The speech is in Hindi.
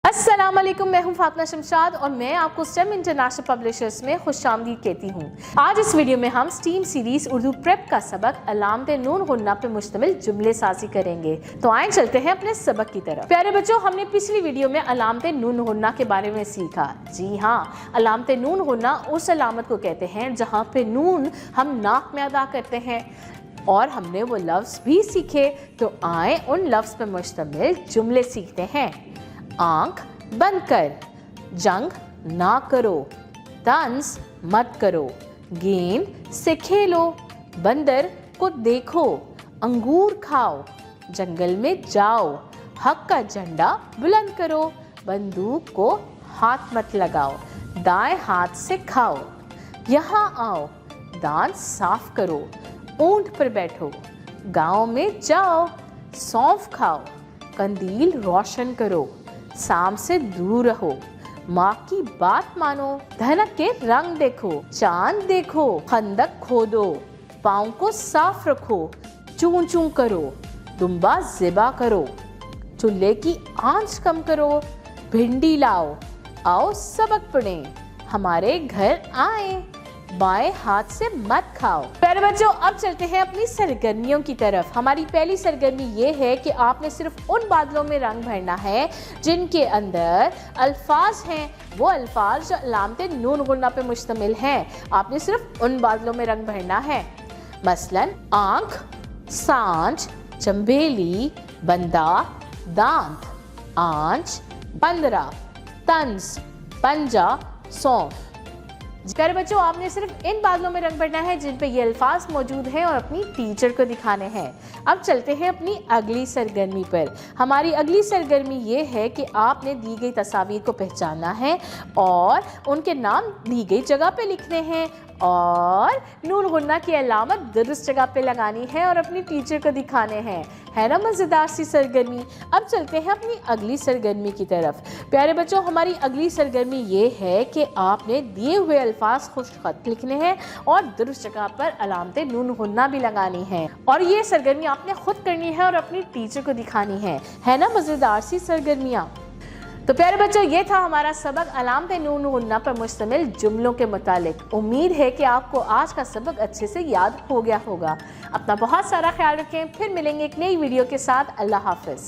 अस्सलाम वालेकुम, मैं हूं फातिमा शमशाद और मैं आपको स्टेम इंटरनेशनल पब्लिशर्स में खुशामदीद कहती हूं। आज इस वीडियो में हम स्टीम सीरीज उर्दू प्रेप का सबक अलामत नून गुन्ना पे मुश्तमिल जुमले साजी करेंगे। तो आए चलते हैं अपने सबक की तरफ। प्यारे बच्चों, हमने पिछली वीडियो में अलामत नून गुन्ना के बारे में सीखा। जी हाँ, अलामत नून गुन्ना उस अलामत को कहते हैं जहाँ पे नून हम नाक में अदा करते हैं। और हमने वो लफ्ज़ भी सीखे, तो आए उन लफ्ज़ पे मुश्तमिल जुमले सीखते हैं। आंख बंद कर, जंग ना करो, तंज मत करो, गेंद से खेलो, बंदर को देखो, अंगूर खाओ, जंगल में जाओ, हक का झंडा बुलंद करो, बंदूक को हाथ मत लगाओ, दाएं हाथ से खाओ, यहाँ आओ, दांत साफ करो, ऊंट पर बैठो, गांव में जाओ, सौंफ खाओ, कंदील रोशन करो, शाम से दूर रहो, माँ की बात मानो, धनक के रंग देखो, चांद देखो, खंदक खोदो, पाँव को साफ रखो, चूं चूं करो, दुम्बा ज़िबा करो, चूल्हे की आंच कम करो, भिंडी लाओ, आओ सबक पढ़ें, हमारे घर आए, बाएं हाथ से मत खाओ। प्यारे बच्चों, अब चलते हैं अपनी सरगर्मियों की तरफ। हमारी पहली सरगर्मी ये है कि आपने सिर्फ उन बादलों में रंग भरना है जिनके अंदर अल्फाज हैं, वो अल्फाज जो अलामत नून गुन्ना पे मुश्तमिल हैं। आपने सिर्फ उन बादलों में रंग भरना है। मसलन आंख, सांझ, चंबेली, बंदा, दांत, आंच, बंदरा, तंज, पंजा, सौंफ। प्यारे बच्चों, आपने सिर्फ इन बादलों में रंग भरना है जिन पे ये अल्फाज मौजूद हैं और अपनी टीचर को दिखाने हैं। अब चलते हैं अपनी अगली सरगर्मी पर। हमारी अगली सरगर्मी ये है कि आपने दी गई तस्वीर को पहचानना है और उनके नाम दी गई जगह पे लिखने हैं और नून गुन्ना की अलामत दुरुस्त जगह पे लगानी है और अपनी टीचर को दिखाने हैं। है ना मज़ेदार सी सरगर्मी। अब चलते हैं अपनी अगली सरगर्मी की तरफ। प्यारे बच्चों, हमारी अगली सरगर्मी ये है कि आपने दिए हुए अल्फाज खुश खत लिखने हैं और दुरुस्त जगह पर अलामत नून गुन्ना भी लगानी है। और ये सरगर्मी आपने खुद करनी है और अपनी टीचर को दिखानी है ना मज़ेदार सी सरगर्मियाँ। तो प्यारे बच्चों, ये था हमारा सबक अलामत नून गुन्ना पर मुश्तमिल जुमलों के मुतालिक। उम्मीद है कि आपको आज का सबक अच्छे से याद हो गया होगा। अपना बहुत सारा ख्याल रखें। फिर मिलेंगे एक नई वीडियो के साथ। अल्लाह हाफ़िज़।